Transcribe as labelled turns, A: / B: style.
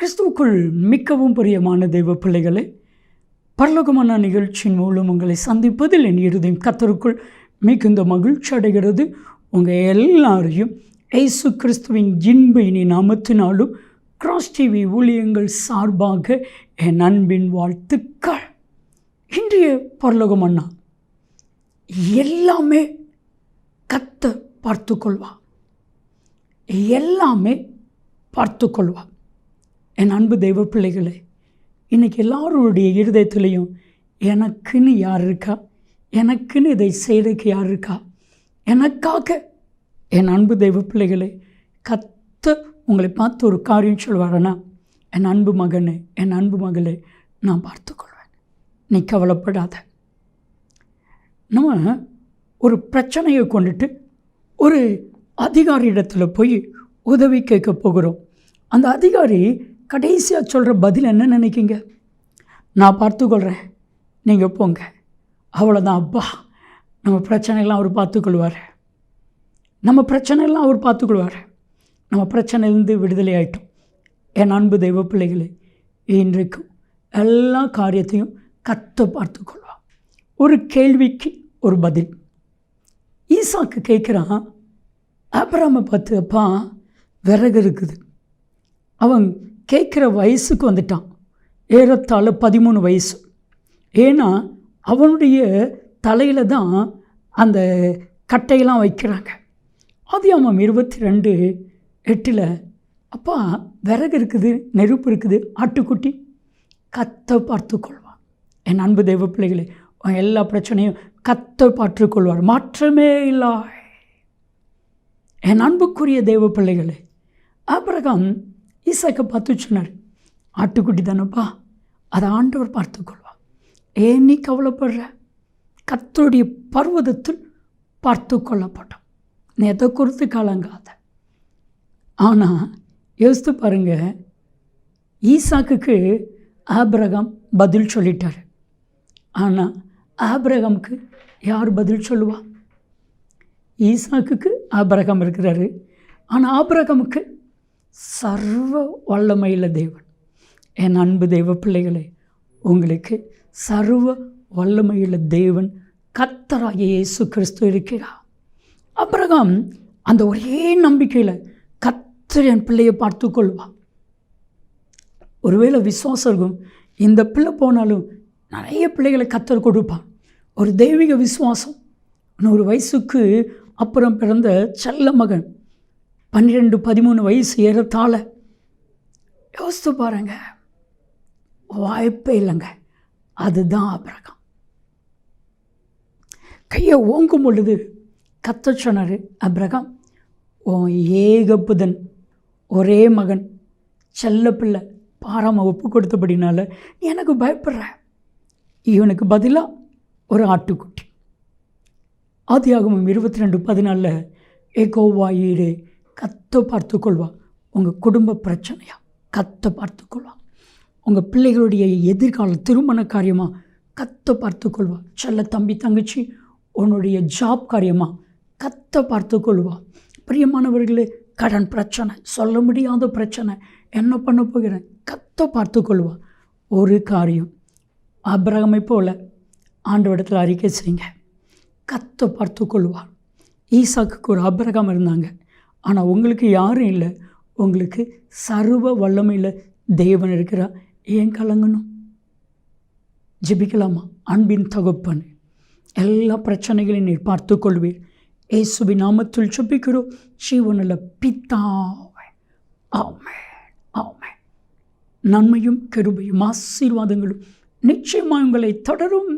A: கிறிஸ்துவுக்குள் மிகவும் பிரியமான தெய்வ பிள்ளைகளே, பரலோகமான நிகழ்ச்சியின் மூலம் உங்களை சந்திப்பதில் என் இருதயம் கர்த்தருக்குள் மிகுந்த மகிழ்ச்சி அடைகிறது. உங்கள் எல்லாரையும் இயேசு கிறிஸ்துவின் இன்ப இனி நாமத்தினாலும் கிராஸ் டிவி ஊழியங்கள் சார்பாக என் அன்பின் வாழ்த்துக்கள். இன்றைய பரலோகமன்னா எல்லாமே கர்த்தர் பார்த்துக்கொள்வா, எல்லாமே பார்த்துக்கொள்வா. என் அன்பு தெய்வ பிள்ளைகளே, இன்றைக்கி எல்லாருடைய இருதயத்துலேயும் எனக்குன்னு யார் இருக்கா, எனக்குன்னு இதை செய்கிறதுக்கு யார் இருக்கா, எனக்காக என் அன்பு தெய்வ பிள்ளைகளே, கர்த்தர் உங்களை பார்த்து ஒரு காரியம் சொல்வாரனா, என் அன்பு மகனே, என் அன்பு மகளே, நான் பார்த்துக்கொள்வேன், நீ கவலைப்படாத. நம்ம ஒரு பிரச்சனையை கொண்டுட்டு ஒரு அதிகாரியிடத்தில் போய் உதவி கேட்க போகிறோம். அந்த அதிகாரி கடைசியாக சொல்கிற பதில் என்ன நினைக்கிங்க? நான் பார்த்துக்கொள்கிறேன், நீங்கள் போங்க, அவ்வளோதான். அப்பா, நம்ம பிரச்சனையெல்லாம் அவர் பார்த்துக்கொள்வார், நம்ம பிரச்சனையெல்லாம் அவர் பார்த்துக்கொள்வார், நம்ம பிரச்சனையிலேருந்து விடுதலை ஆகிட்டோம். என் அன்பு தெய்வ பிள்ளைகளே, இன்றைக்கும் எல்லா காரியத்தையும் கர்த்தர் பார்த்துக்கொள்வார். ஒரு கேள்விக்கு ஒரு பதில். ஈசாக்கு கேட்குறான், ஆபிரகாமை பார்த்து, அப்பா விறகு இருக்குது. அவன் கேட்குற வயசுக்கு வந்துட்டான், ஏறத்தாழ 13 வயசு. ஏன்னா அவனுடைய தலையில் தான் அந்த கட்டையெல்லாம் வைக்கிறாங்க. ஆதியாகமம் 22:8, அப்பா விறகு இருக்குது, நெருப்பு இருக்குது, ஆட்டுக்குட்டி, கர்த்தர் பார்த்துக்கொள்வான். என் அன்பு தெய்வ பிள்ளைகளே, எல்லா பிரச்சனையும் கர்த்தர் பார்த்துக்கொள்வார், மாற்றமே இல்லை. என் அன்புக்குரிய தெய்வ பிள்ளைகளே, ஆபிரகாம் ஈசாக்கை பார்த்து சொன்னார், ஆட்டுக்குட்டி தானப்பா, அதை ஆண்டவர் பார்த்துக்கொள்வார், ஏன் நீ கவலைப்படுற, கர்த்தருடைய பர்வதத்தில் பார்த்து கொள்ளப்பட்டோம், நீ எதை குறித்து கலங்காத. ஆனால் யோசித்து பாருங்க, ஈசாக்குக்கு ஆபிரகாம் பதில் சொல்லிட்டார். ஆனால் ஆபிரகாமுக்கு யார் பதில் சொல்லுவா? ஈசாக்குக்கு ஆபிரகாம் இருக்கிறாரு, ஆனால் ஆபிரகாமுக்கு சர்வ வல்லமையுள்ள தேவன். என் அன்பு தெய்வ பிள்ளைகளே, உங்களுக்கு சர்வ வல்லமையுள்ள தேவன் கர்த்தராகிய இயேசு கிறிஸ்து இருக்கிறார். ஆபிரகாம் அந்த ஒரே நம்பிக்கையில் கர்த்தர் என் பிள்ளையை பார்த்துக்கொள்வார். ஒருவேளை விசுவாசம் இருக்கும், இந்த பிள்ளை போனாலும் நிறைய பிள்ளைகளை கர்த்தர் கொடுப்பான். ஒரு தெய்வீக விசுவாசம். 100 வயசுக்கு அப்புறம் பிறந்த செல்ல மகன், 12-13 வயசு ஏறத்தாழ. யோசித்து பாருங்க, வாய்ப்பே இல்லைங்க. அதுதான் ஆபிரகாம். கையை ஓங்கும் பொழுது கர்த்தர் சொன்னார், ஆபிரகாம், உன் ஏகப்புதன் ஒரே மகன் செல்ல பிள்ளை பாராம ஒப்பு கொடுத்தபடினால எனக்கு பயப்படுற, இவனுக்கு பதிலாக ஒரு ஆட்டுக்குட்டி. ஆதியாகமம் 22:14, யெகோவா ஈரே, கர்த்தர் பார்த்துக்கொள்வா. உங்கள் குடும்ப பிரச்சனையா கர்த்தர் பார்த்துக்கொள்வா. உங்கள் பிள்ளைகளுடைய எதிர்கால திருமண காரியமாக கர்த்தர் பார்த்துக்கொள்வா. செல்ல தம்பி தங்கச்சி, உன்னுடைய ஜாப் காரியமாக கர்த்தர் பார்த்துக்கொள்வா. பிரியமானவர்களே, கடன் பிரச்சனை, சொல்ல முடியாத பிரச்சனை, என்ன பண்ண போகிறேன், கர்த்தர் பார்த்துக்கொள்வா. ஒரு காரியம், ஆபிரகாமை போல ஆண்டவரிடத்தில் அறிக்கை செய்யுங்க, கர்த்தர் பார்த்துக்கொள்வார். ஈசாக்குக்கு ஒரு ஆபிரகாம் இருந்தாங்க, ஆனால் உங்களுக்கு யாரும் இல்லை. உங்களுக்கு சர்வ வல்லமையில் தேவன் இருக்கிறார், ஏன் கலங்கணும்? ஜெபிக்கலாமா? அன்பின் தகப்பன், எல்லா பிரச்சனைகளையும் நீர் பார்த்துக்கொள்வீர். இயேசுவின் நாமத்தில் ஜெபிக்கிறோம் ஜீவனுள்ள பிதாவே, ஆமென், ஆமென். நன்மையும் கிருபையும் ஆசீர்வாதங்களும் நிச்சயமாக உங்களை தொடரும்.